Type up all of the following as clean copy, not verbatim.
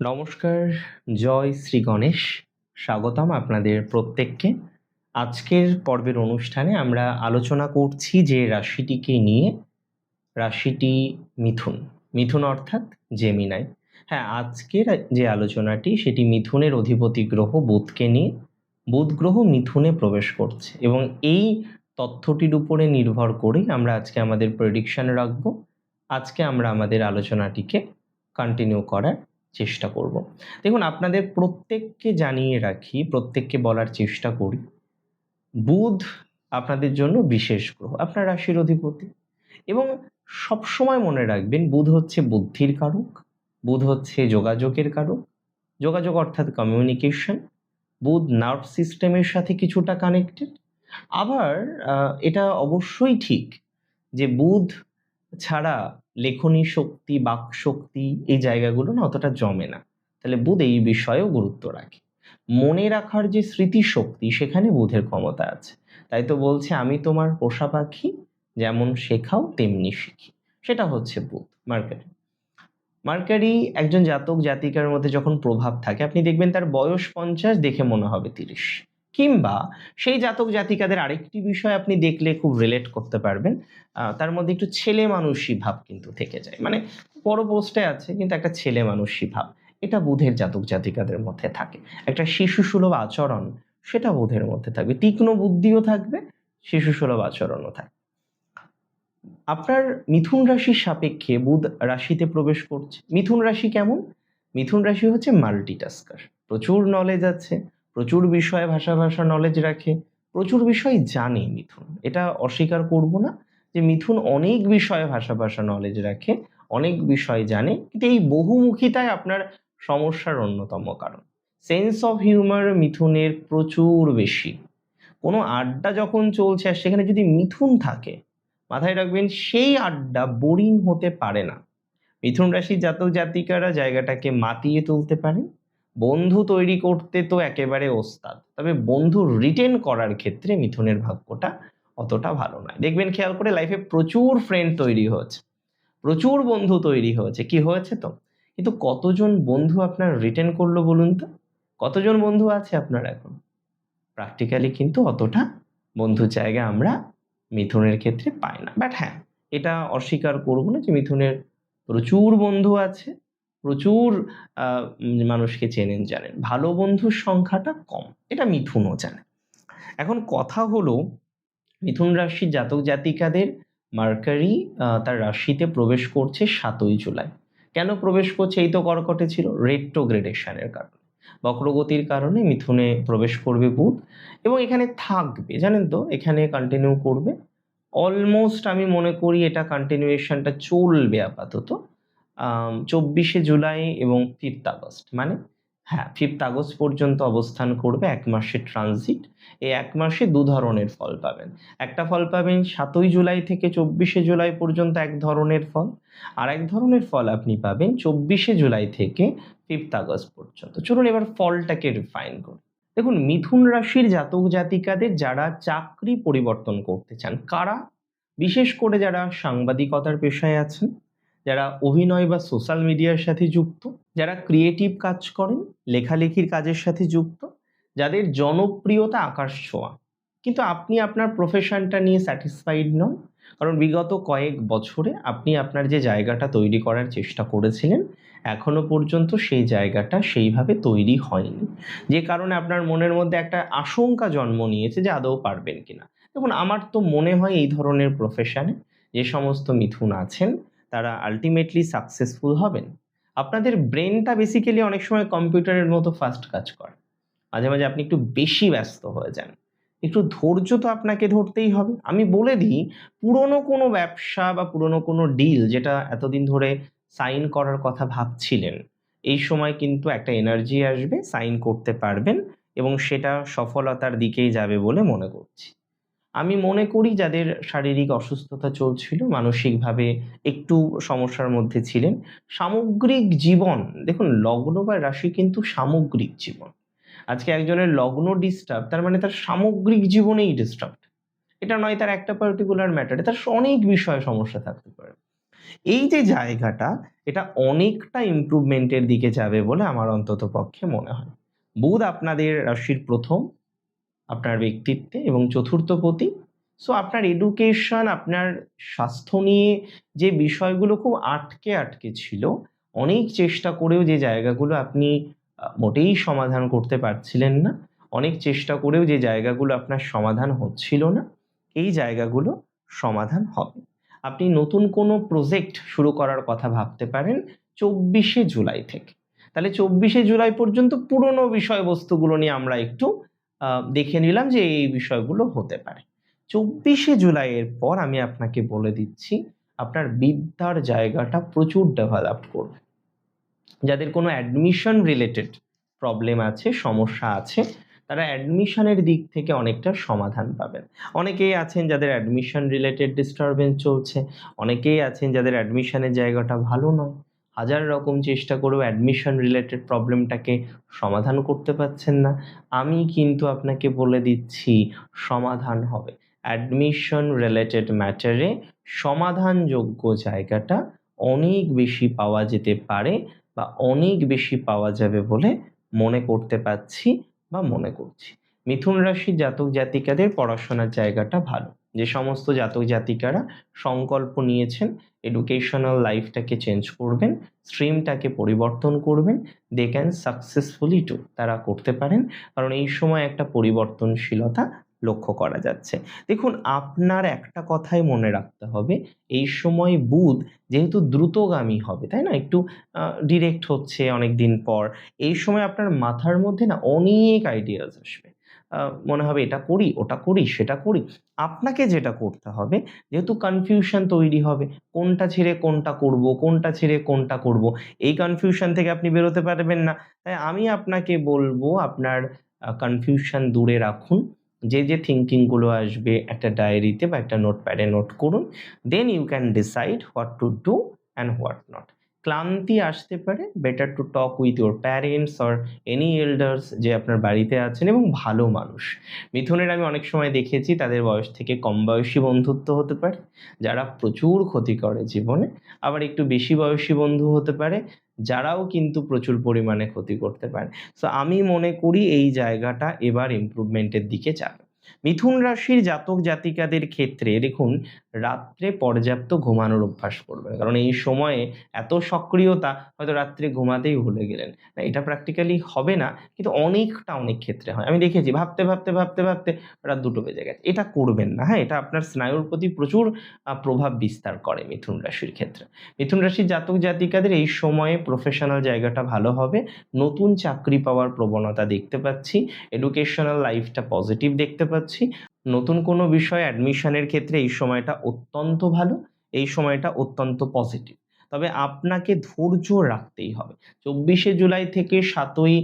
নমস্কার, জয় শ্রী গণেশ। স্বাগতম আপনাদের প্রত্যেককে। আজকের পর্বের অনুষ্ঠানে আমরা আলোচনা করছি যে রাশিটিকে নিয়ে, রাশিটি মিথুন। মিথুন অর্থাৎ জেমিনাই। হ্যাঁ, আজকের যে আলোচনাটি সেটি মিথুনের অধিপতি গ্রহ বুধকে নিয়ে। বুধ গ্রহ মিথুনে প্রবেশ করছে এবং এই তথ্যটির উপরে নির্ভর করেই আমরা আজকে আমাদের প্রেডিকশন রাখব। আজকে আমরা আমাদের আলোচনাটিকে কন্টিনিউ করার চেষ্টা করব। দেখুন, আপনাদের প্রত্যেককে জানিয়ে রাখি, প্রত্যেককে বলার চেষ্টা করি, বুধ আপনাদের জন্য বিশেষ গ্রহ, আপনার রাশির অধিপতি। এবং সবসময় মনে রাখবেন, বুধ হচ্ছে বুদ্ধির কারক, বুধ হচ্ছে যোগাযোগের কারক। যোগাযোগ অর্থাৎ কমিউনিকেশন। বুধ নার্ভ সিস্টেমের সাথে কিছুটা কানেক্টেড। আবার এটা অবশ্যই ঠিক যে বুধ ছাড়া লেখনী শক্তি, বাক শক্তি, এই জায়গাগুলো না অতটা জমে না। তাহলে বুধ এই বিষয়েও গুরুত্ব রাখে। মনে রাখার যে স্মৃতিশক্তি, সেখানে বুধের ক্ষমতা আছে। তাই তো বলছে, আমি তোমার পোষা পাখি, যেমন শেখাও তেমনি শিখি। সেটা হচ্ছে বুধ, মার্কারি। মার্কারি একজন জাতক জাতিকার মধ্যে যখন প্রভাব থাকে, আপনি দেখবেন তার বয়স 50, দেখে মনে হবে 30। কিংবা সেই জাতক জাতিকাদের আরেকটি বিষয় আপনি দেখলে খুব রিলেট করতে পারবেন, তার মধ্যে একটু ছেলে মানুষই ভাব কিন্তু থেকে যায়। মানে বড় পোস্টে আছে কিন্তু একটা ছেলে মানুষই ভাব, এটা বুধের জাতক জাতিকাদের মধ্যে থাকে। একটা শিশু সুলভ আচরণ, সেটা বুধের মধ্যে থাকবে। তীক্ষ্ণ বুদ্ধিও থাকবে, শিশু সুলভ আচরণও থাকবে। আপনার মিথুন রাশির সাপেক্ষে বুধ রাশিতে প্রবেশ করছে। মিথুন রাশি কেমন? মিথুন রাশি হচ্ছে মাল্টিটাস্কার। প্রচুর নলেজ আছে, প্রচুর বিষয়ে ভাষা নলেজ রাখে, প্রচুর বিষয় জানে মিথুন। এটা অস্বীকার করব না যে মিথুন অনেক বিষয়ে ভাষা নলেজ রাখে, অনেক বিষয় জানে, কিন্তু এই বহুমুখিতাই আপনার সমস্যার অন্যতম কারণ। সেন্স অফ হিউমার মিথুনের প্রচুর বেশি। কোনো আড্ডা যখন চলছে আর সেখানে যদি মিথুন থাকে, মাথায় রাখবেন সেই আড্ডা বোরিং হতে পারে না। মিথুন রাশির জাতক জাতিকারা জায়গাটাকে মাতিয়ে তুলতে পারেন। বন্ধু তৈরি করতে তো একেবারে ওস্তাদ, তবে বন্ধু রিটেন করার ক্ষেত্রে মিথুনের ভাগ্যটা অতটা ভালো নয়। দেখবেন খেয়াল করে, লাইফে প্রচুর ফ্রেন্ড তৈরি হয়েছে, প্রচুর বন্ধু তৈরি হয়েছে, কি হয়েছে তো, কিন্তু কতজন বন্ধু আপনার রিটেন করলো বলুন তো? কতজন বন্ধু আছে আপনার এখন? প্র্যাকটিক্যালি কিন্তু অতটা বন্ধুর জায়গা আমরা মিথুনের ক্ষেত্রে পাই না। বাট হ্যাঁ, এটা অস্বীকার করব না যে মিথুনের প্রচুর বন্ধু আছে, প্রচুর মানুষকে চেনেন, জানেন। ভালো বন্ধুর সংখ্যাটা কম, এটা মিথুনও জানে। এখন কথা হলো, মিথুন রাশির জাতক জাতিকাদের মার্কারি তার রাশিতে প্রবেশ করছে 7ই জুলাই। কেন প্রবেশ করছে? এই তো কর্কটে ছিল, রেট্রোগ্রেডেশনের কারণে, বক্রগতির কারণে মিথুনে প্রবেশ করবে বুধ এবং এখানে থাকবে, জানেন তো, এখানে কন্টিনিউ করবে। অলমোস্ট আমি মনে করি এটা কন্টিনিউয়েশনটা চলবে আপাতত 24শে জুলাই এবং 5th আগস্ট, মানে হ্যাঁ 5th আগস্ট পর্যন্ত অবস্থান করবে। 1 মাসের ট্রানজিট। এই 1 মাসে দু ধরনের ফল পাবেন। একটা ফল পাবেন 7ই জুলাই থেকে 24শে জুলাই পর্যন্ত এক ধরনের ফল, আর এক ধরনের ফল আপনি পাবেন 24শে জুলাই থেকে 5th আগস্ট পর্যন্ত। চলুন এবার ফলটাকে রিফাইন করি। দেখুন, মিথুন রাশির জাতক জাতিকাদের যারা চাকরি পরিবর্তন করতে চান, কারা? বিশেষ করে যারা সাংবাদিকতার পেশায় আছেন, যারা অভিনয় বা সোশ্যাল মিডিয়ার সাথে যুক্ত, যারা ক্রিয়েটিভ কাজ করেন, লেখালেখির কাজের সাথে যুক্ত, যাদের জনপ্রিয়তা আকাশ ছোঁয়া, কিন্তু আপনি আপনার প্রফেশনটা নিয়ে স্যাটিসফাইড নন, কারণ বিগত কয়েক বছরে আপনি আপনার যে জায়গাটা তৈরি করার চেষ্টা করেছিলেন, এখনো পর্যন্ত সেই জায়গাটা সেইভাবে তৈরি হয়নি, যে কারণে আপনার মনের মধ্যে একটা আশঙ্কা জন্ম নিয়েছে যে আদৌ পারবেন কিনা। দেখুন, আমার তো মনে হয় এই ধরনের প্রফেশনে যে সমস্ত মিথুন আছেন, তারা আলটিমেটলি সাকসেসফুল হবেন। আপনাদের ব্রেনটা বেসিক্যালি অনেক সময় কম্পিউটারের মতো ফাস্ট কাজ করে, মাঝে মাঝে আপনি একটু বেশি ব্যস্ত হয়ে যান। একটু ধৈর্য তো আপনাকে ধরতেই হবে। আমি বলে দিই, পুরনো কোনো ব্যবসা বা পুরনো কোনো ডিল যেটা এতদিন ধরে সাইন করার কথা ভাবছিলেন, এই সময় কিন্তু একটা এনার্জি আসবে, সাইন করতে পারবেন এবং সেটা সফলতার দিকেই যাবে বলে মনে করছি। আমি মনে করি যাদের শারীরিক অসুস্থতা চলছিল, মানসিকভাবে একটু সমস্যার মধ্যে ছিলেন, সামগ্রিক জীবন, দেখুন লগ্ন বা রাশি কিন্তু সামগ্রিক জীবন। আজকে একজনের লগ্ন ডিস্টার্ব, তার মানে তার সামগ্রিক জীবনেই ডিস্টার্ব। এটা নয় তার একটা পার্টিকুলার ম্যাটারে, তার অনেক বিষয়ে সমস্যা থাকতে পারে। এই যে জায়গাটা, এটা অনেকটা ইমপ্রুভমেন্টের দিকে যাবে বলে আমার অন্ততপক্ষে মনে হয়। বুধ আপনাদের রাশির ১ম, আপনার ব্যক্তিত্বে এবং ৪র্থ পতি। সো আপনার এডুকেশন, আপনার স্বাস্থ্য নিয়ে যে বিষয়গুলো খুব আটকে ছিল, অনেক চেষ্টা করেও যে জায়গাগুলো আপনি মোটেই সমাধান করতে পারছিলেন না, অনেক চেষ্টা করেও যে জায়গাগুলো আপনার সমাধান হচ্ছিল না, এই জায়গাগুলো সমাধান হবে। আপনি নতুন কোনো প্রজেক্ট শুরু করার কথা ভাবতে পারেন ২৪শে জুলাই থেকে। তাহলে ২৪শে জুলাই পর্যন্ত পুরনো বিষয়বস্তুগুলো নিয়ে আমরা একটু দেখে নিলাম যে এই বিষয়গুলো হতে পারে। ২৪শে জুলাইয়ের পর আমি আপনাকে বলে দিচ্ছি, আপনার বিদ্যার জায়গাটা প্রচুর ডেভেলপ করবে। যাদের কোনো অ্যাডমিশন রিলেটেড প্রবলেম আছে, সমস্যা আছে, তারা অ্যাডমিশনের দিক থেকে অনেকটা সমাধান পাবেন। অনেকেই আছেন যাদের অ্যাডমিশন রিলেটেড ডিস্টারবেন্স চলছে, অনেকেই আছেন যাদের অ্যাডমিশনের জায়গাটা ভালো নয়। হাজার রকম চেষ্টা করেও অ্যাডমিশন রিলেটেড প্রবলেমটাকে সমাধান করতে পারছেন না। আমি কিন্তু আপনাকে বলে দিচ্ছি সমাধান হবে। অ্যাডমিশন রিলেটেড ম্যাটারে সমাধানযোগ্য জায়গাটা অনেক বেশি পাওয়া যেতে পারে বা অনেক বেশি পাওয়া যাবে বলে মনে করতে পারছি বা মনে করছি। মিথুন রাশির জাতক জাতিকাদের পড়াশোনার জায়গাটা ভালো। যে সমস্ত জাতক জাতিকারা সংকল্প নিয়েছেন এডুকেশনাল লাইফটাকে চেঞ্জ করবেন, স্ট্রিমটাকে পরিবর্তন করবেন, দে ক্যান সাকসেসফুলি ডু, তারা করতে পারেন। কারণ এই সময় একটা পরিবর্তনশীলতা লক্ষ্য করা যাচ্ছে। দেখুন, আপনার একটা কথাই মনে রাখতে হবে, এই সময় বুধ যেহেতু দ্রুতগামী হবে, তাই না? একটু ডিরেক্ট হচ্ছে অনেকদিন পর। এই সময় আপনার মাথার মধ্যে না অনেক আইডিয়াস আসবে। মনে হবে এটা করি, ওটা করি, সেটা করি। আপনাকে যেটা করতে হবে, যেহেতু কনফিউশন তৈরি হবে, কোনটা ছেড়ে কোনটা করব, কোনটা ছেড়ে কোনটা করব, এই কনফিউশন থেকে আপনি বেরোতে পারবেন না। তাই আমি আপনাকে বলব, আপনার কনফিউশন দূরে রাখুন। যে থিংকিংগুলো আসবে একটা ডায়েরিতে বা একটা নোটপ্যাডে নোট করুন। Then you can decide what to do and what not. ক্লান্তি আসতে পারে, better to talk with your parents or any elders যে আপনার বাড়িতে আছেন এবং ভালো মানুষ। মিথুনের আমি অনেক সময় দেখেছি তাদের বয়স থেকে কম বয়সী বন্ধুত্ব হতে পারে, যারা প্রচুর ক্ষতি করে জীবনে। আবার একটু বেশি বয়সী বন্ধু হতে পারে, যারাও কিন্তু প্রচুর পরিমাণে ক্ষতি করতে পারে। সো আমি মনে করি এই জায়গাটা এবার ইমপ্রুভমেন্টের দিকে যাবে। মিথুন রাশির জাতক জাতিকাদের ক্ষেত্রে দেখুন, রাত্রে পর্যাপ্ত ঘুমানোর অভ্যাস করবেন। কারণ এই সময়ে এত সক্রিয়তা, হয়তো রাত্রে ঘুমাতেই ভুলে গেলেন। না, এটা প্র্যাকটিক্যালি হবে না, কিন্তু অনেক ক্ষেত্রে হয়। আমি দেখেছি ভাবতে রাত ২টো বেজে গেছে। এটা করবেন না, হ্যাঁ? এটা আপনার স্নায়ুর প্রতি প্রচুর প্রভাব বিস্তার করে মিথুন রাশির ক্ষেত্রে। মিথুন রাশির জাতক জাতিকাদের এই সময়ে প্রফেশনাল জায়গাটা ভালো হবে। নতুন চাকরি পাওয়ার প্রবণতা দেখতে পাচ্ছি। এডুকেশনাল লাইফটা পজিটিভ দেখতে পাচ্ছি। নতুন কোনো বিষয়ে অ্যাডমিশনের ক্ষেত্রে এই সময়টা অত্যন্ত ভালো, এই সময়টা অত্যন্ত পজিটিভ। তবে আপনাকে ধৈর্য রাখতেই হবে। ২৪শে জুলাই থেকে ৭ই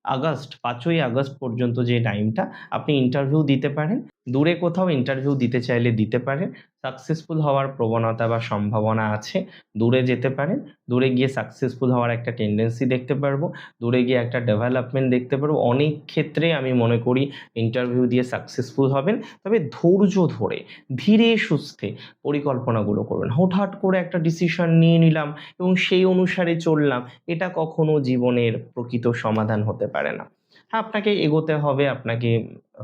আগস্ট, ৫ই আগস্ট পর্যন্ত যে টাইমটা, আপনি ইন্টারভিউ দিতে পারেন। দূরে কোথাও ইন্টারভিউ দিতে চাইলে দিতে পারেন। সাকসেসফুল হওয়ার প্রবণতা বা সম্ভাবনা আছে। দূরে যেতে পারেন। দূরে গিয়ে সাকসেসফুল হওয়ার একটা টেনডেন্সি দেখতে পারবো। দূরে গিয়ে একটা ডেভেলপমেন্ট দেখতে পারবো। অনেক ক্ষেত্রে আমি মনে করি ইন্টারভিউ দিয়ে সাকসেসফুল হবেন। তবে ধৈর্য ধরে, ধীরে সুস্থে পরিকল্পনাগুলো করবেন। হুটহাট করে একটা ডিসিশন নিয়ে নিলাম এবং সেই অনুসারে চললাম, এটা কখনো জীবনের প্রকৃত সমাধান হতে পারে না। হ্যাঁ, আপনাকে এগোতে হবে, আপনাকে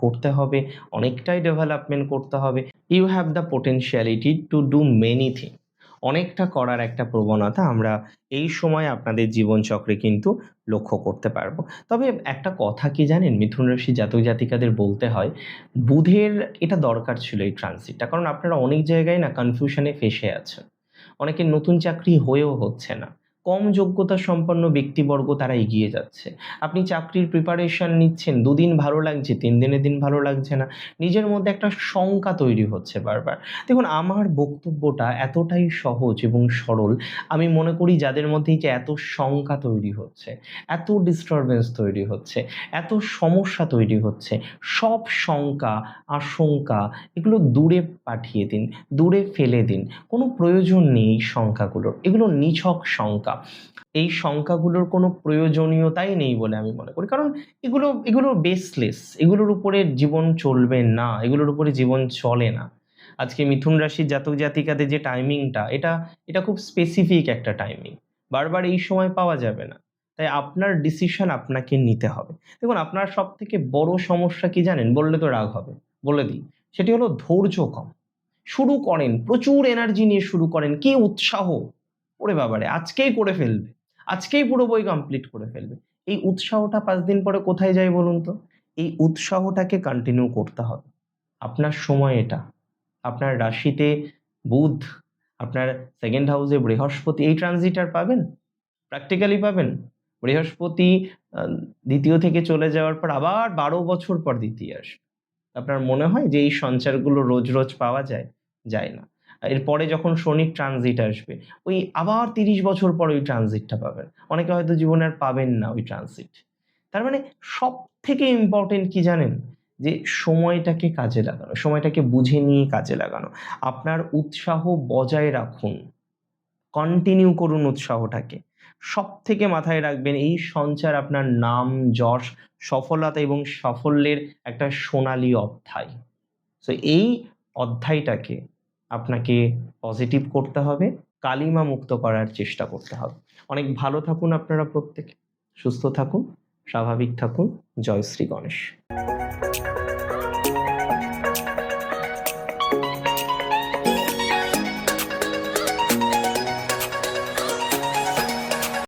করতে হবে, অনেকটাই ডেভেলপমেন্ট করতে হবে। You have the potentiality to do many thing. অনেকটা করার একটা প্রবণতা আমরা এই সময় আপনাদের জীবনচক্রে কিন্তু লক্ষ্য করতে পারবো। তবে একটা কথা কি জানেন, মিথুন রাশি জাতক জাতিকাদের বলতে হয়, বুধের এটা দরকার ছিল এই ট্রানজিটটা। কারণ আপনারা অনেক জায়গায় না কনফিউশনে ফেঁসে আছেন। অনেকের নতুন চাকরি হয়েও হচ্ছে না। কম যোগ্যতা সম্পন্ন ব্যক্তিবর্গ তারা এগিয়ে যাচ্ছে। আপনি চাকরির প্রিপারেশন নিচ্ছেন, ২ দিন ভালো লাগছে, ৩ দিনের দিন ভালো লাগছে না। নিজের মধ্যে একটা শঙ্কা তৈরি হচ্ছে বারবার। দেখুন, আমার বক্তব্যটা এতটাই সহজ এবং সরল। আমি মনে করি যাদের মধ্যে এই যে এত শঙ্কা তৈরি হচ্ছে, এত ডিস্টার্বেন্স তৈরি হচ্ছে, এত সমস্যা তৈরি হচ্ছে, সব শঙ্কা, আশঙ্কা এগুলো দূরে পাঠিয়ে দিন, দূরে ফেলে দিন। কোনো প্রয়োজন নেই এই শঙ্কাগুলোর। এগুলো নিছক শঙ্কা। এই শঙ্কাগুলোর কোনো প্রয়োজনীয়তাই নেই বলে আমি মনে করি। কারণ এগুলো বেসলেস। এগুলোর উপরে জীবন চলবে না, এগুলোর উপরে জীবন চলে না। আজকে মিথুন রাশির জাতক জাতিকাদের যে টাইমিংটা, এটা এটা খুব স্পেসিফিক একটা টাইমিং, বারবার এই সময় পাওয়া যাবে না। তাই আপনার ডিসিশন আপনাকে নিতে হবে। দেখুন, আপনার সব থেকে বড় সমস্যা কি জানেন? বললে তো রাগ হবে, বলে দিই। সেটি হলো ধৈর্য কম। শুরু করেন, প্রচুর এনার্জি নিয়ে শুরু করেন, কি উৎসাহ! ওরে বাবারে! আজকেই করে ফেলবে, আজকেই পুরো বই কমপ্লিট করে ফেলবে। এই উৎসাহটা ৫ দিন পরে কোথায় যায় বলুন তো? এই উৎসাহটাকে কন্টিনিউ করতে হবে। আপনার সময় এটা। আপনার রাশিতে বুধ, আপনার 2nd হাউসে বৃহস্পতি, এই ট্রানজিট আর পাবেন? প্র্যাকটিক্যালি পাবেন? বৃহস্পতি আ ২য় থেকে চলে যাওয়ার পর আবার ১২ বছর পর ২য় আসবে। আপনার মনে হয় যে এই সঞ্চারগুলো রোজ, রোজ পাওয়া যায়? যায় না। এরপরে যখন শনির ট্রানজিট আসবে, ওই আবার ৩০ বছর পর ওই ট্রানজিটটা পাবেন। অনেকে হয়তো জীবনে আর পাবেন না ওই ট্রানজিট। তার মানে সবথেকে ইম্পোর্টেন্ট কি জানেন? যে সময়টাকে কাজে লাগানো, সময়টাকে বুঝে নিয়ে কাজে লাগানো। আপনার উৎসাহ বজায় রাখুন। কন্টিনিউ করুন উৎসাহটাকে। সবথেকে মাথায় রাখবেন, এই সঞ্চার আপনার নাম, যশ, সফলতা এবং সাফল্যের একটা সোনালী অধ্যায়। সো এই অধ্যায়টাকে আপনাকে পজিটিভ করতে হবে, কালিমা মুক্ত করার চেষ্টা করতে হবে। অনেক ভালো থাকুন আপনারা প্রত্যেকে, সুস্থ থাকুন, স্বাভাবিক থাকুন। জয় শ্রী গণেশ।